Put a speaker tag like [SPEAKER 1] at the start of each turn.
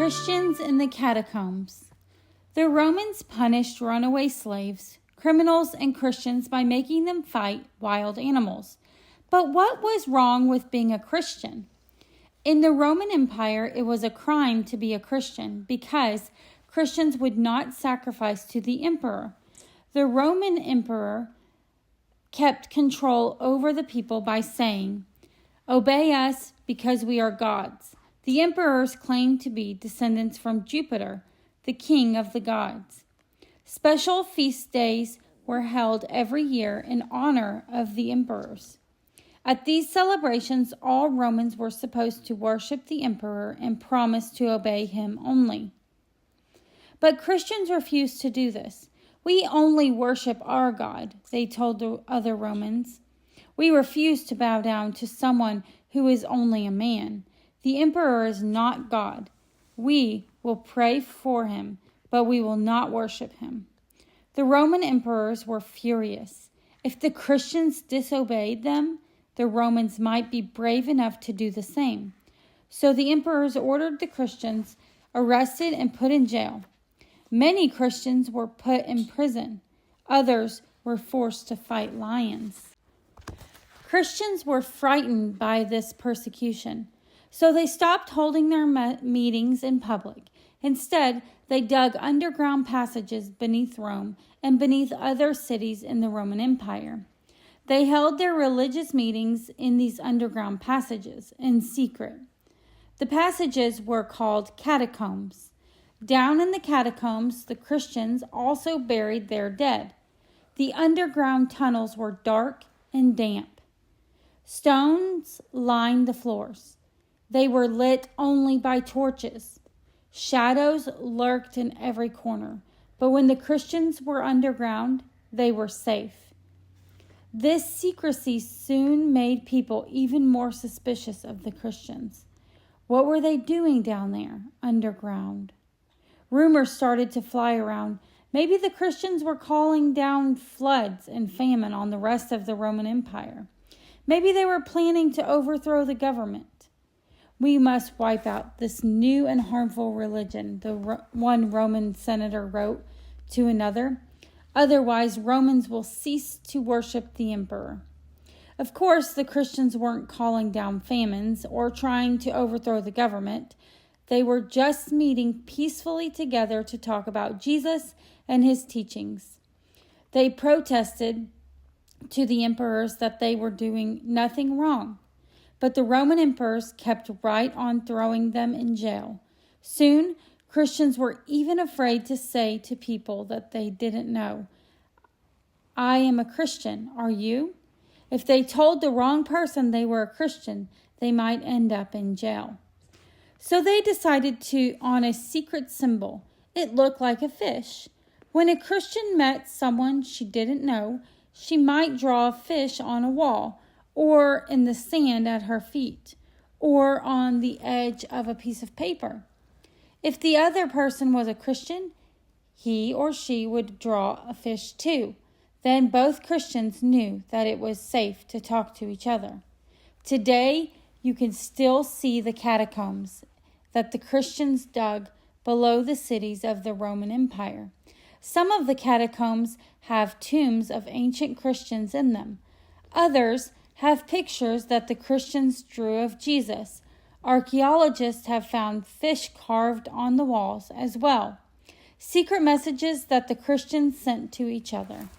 [SPEAKER 1] Christians in the catacombs. The Romans punished runaway slaves, criminals, and Christians by making them fight wild animals. But what was wrong with being a Christian? In the Roman Empire, it was a crime to be a Christian because Christians would not sacrifice to the emperor. The Roman emperor kept control over the people by saying, "Obey us because we are gods." The emperors claimed to be descendants from Jupiter, the king of the gods. Special feast days were held every year in honor of the emperors. At these celebrations, all Romans were supposed to worship the emperor and promise to obey him only. But Christians refused to do this. "We only worship our God," they told the other Romans. "We refuse to bow down to someone who is only a man. The emperor is not God. We will pray for him, but we will not worship him." The Roman emperors were furious. If the Christians disobeyed them, the Romans might be brave enough to do the same. So the emperors ordered the Christians arrested and put in jail. Many Christians were put in prison. Others were forced to fight lions. Christians were frightened by this persecution, so they stopped holding their meetings in public. Instead, they dug underground passages beneath Rome and beneath other cities in the Roman Empire. They held their religious meetings in these underground passages in secret. The passages were called catacombs. Down in the catacombs, the Christians also buried their dead. The underground tunnels were dark and damp. Stones lined the floors. They were lit only by torches. Shadows lurked in every corner, but when the Christians were underground, they were safe. This secrecy soon made people even more suspicious of the Christians. What were they doing down there, underground? Rumors started to fly around. Maybe the Christians were calling down floods and famine on the rest of the Roman Empire. Maybe they were planning to overthrow the government. "We must wipe out this new and harmful religion," one Roman senator wrote to another. "Otherwise, Romans will cease to worship the emperor." Of course, the Christians weren't calling down famines or trying to overthrow the government. They were just meeting peacefully together to talk about Jesus and his teachings. They protested to the emperors that they were doing nothing wrong. But the Roman emperors kept right on throwing them in jail. Soon, Christians were even afraid to say to people that they didn't know, "I am a Christian, are you?" If they told the wrong person they were a Christian, they might end up in jail. So they decided on a secret symbol. It looked like a fish. When a Christian met someone she didn't know, she might draw a fish on a wall, or in the sand at her feet, or on the edge of a piece of paper. If the other person was a Christian, he or she would draw a fish too. Then both Christians knew that it was safe to talk to each other. Today, you can still see the catacombs that the Christians dug below the cities of the Roman Empire. Some of the catacombs have tombs of ancient Christians in them. Others have pictures that the Christians drew of Jesus. Archaeologists have found fish carved on the walls as well. Secret messages that the Christians sent to each other.